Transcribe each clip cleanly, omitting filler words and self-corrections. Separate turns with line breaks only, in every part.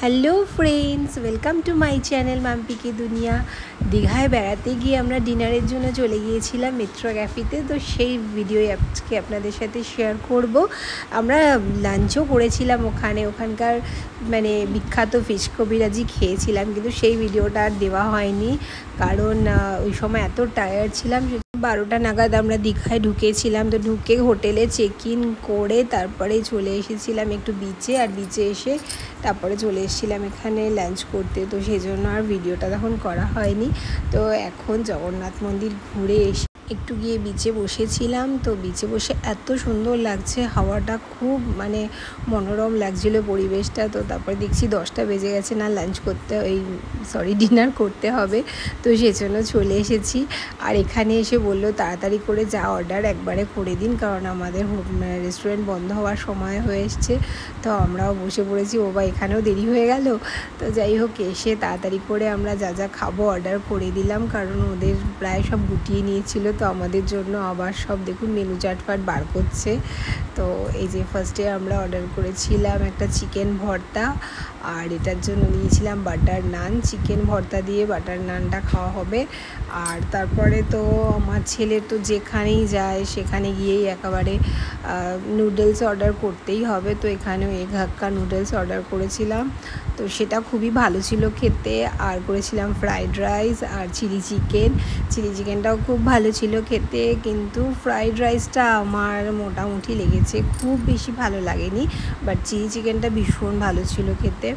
Hello friends, welcome to my channel Mampi কি দুনিয়া। দীঘায় বেড়াতে গিয়ে আমরা ডিনারের জন্য চলে গিয়েছিলাম মিত্র ক্যাফেতে। তো সেই ভিডিও আজকে আপনাদের সাথে শেয়ার করব। আমরা লাঞ্চও করেছিলাম ওখানকার মানে বিখ্যাত ফিশ কবিরাজি খেয়েছিলাম, কিন্তু সেই ভিডিওটা আর দেওয়া হয়নি কারণ ওই সময় এত টায়ার্ড ছিলাম। 12টা নাগাদ আমরা দীঘায় ঢুকেছিলাম। তো ঢুকে হোটেলে চেক ইন করে তারপরে চলে এসেছিলাম একটু বিচে, আর বিচে এসে তারপরে চলে এসেছিলাম এখানে লাঞ্চ করতে। তো সেই জন্য আর ভিডিওটা তখন করা হয়নি। তো এখন জগন্নাথ মন্দির ঘুরে এসে একটু গিয়ে বিচে বসেছিলাম। তো বিচে বসে এত সুন্দর লাগছে, হাওয়াটা খুব মানে মনোরম লাগছিলো পরিবেশটা। তো তারপরে দেখছি 10টা বেজে গেছে, না লাঞ্চ করতে ডিনার করতে হবে। তো সেজন্য চলে এসেছি। আর এখানে এসে বললো তাড়াতাড়ি করে যা অর্ডার একবারে করে দিন, কারণ আমাদের রেস্টুরেন্ট বন্ধ হওয়ার সময় হয়ে এসছে। তো আমরাও বসে পড়েছি। বাবা, এখানেও দেরি হয়ে গেল। তো যাই হোক, এসে তাড়াতাড়ি করে আমরা যা যা খাবো অর্ডার করে দিলাম, কারণ ওদের প্রায় সব গুটিয়ে নিয়েছিল। তো আমাদের জন্য আবার সব দেখুন মেনু চার্ট বার করছে। তো এই যে ফার্স্টে আমরা অর্ডার করেছিলাম একটা চিকেন ভর্তা, আর এটার জন্য নিয়েছিলাম বাটার নান। চিকেন ভর্তা দিয়ে বাটার নানটা খাওয়া হবে। আর তারপরে তো আমার ছেলে তো যেখানেই যায় সেখানে গিয়েই একেবারে নুডলস অর্ডার করতেই হবে। তো এখানেও এগ হাক্কা নুডলস অর্ডার করেছিলাম। তো সেটা খুবই ভালো ছিল খেতে। আর করেছিলাম ফ্রাইড রাইস আর চিলি চিকেনটাও খুব ভালো ছিল খেতে, কিন্তু ফ্রাইড রাইসটা আমার মোটামুটি লেগেছে, খুব বেশি ভালো লাগেনি। বাট চিলি চিকেনটা ভীষণ ভালো ছিল খেতে,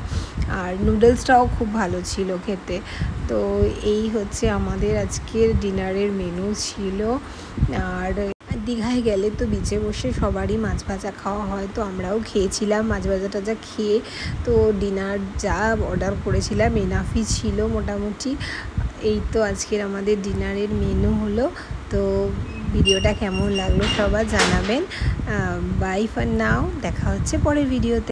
আর নুডলসটাও খুব ভালো ছিল খেতে। তো এই হচ্ছে আমাদের আজকের ডিনারের মেনু ছিল। আর দীঘায় গেলে তো বিচে বসে সবারই মাছ ভাজা খাওয়া হয়। তো আমরাও খেয়েছিলাম মাছ ভাজা টাজা খেয়ে। তো ডিনার যা অর্ডার করেছিলাম এনাফই ছিল মোটামুটি। এই তো আজকের আমাদের ডিনারের মেনু হলো। তো ভিডিওটা কেমন লাগলো সবার জানাবেন। বাই ফর নাও, দেখা হচ্ছে পরের ভিডিওতে।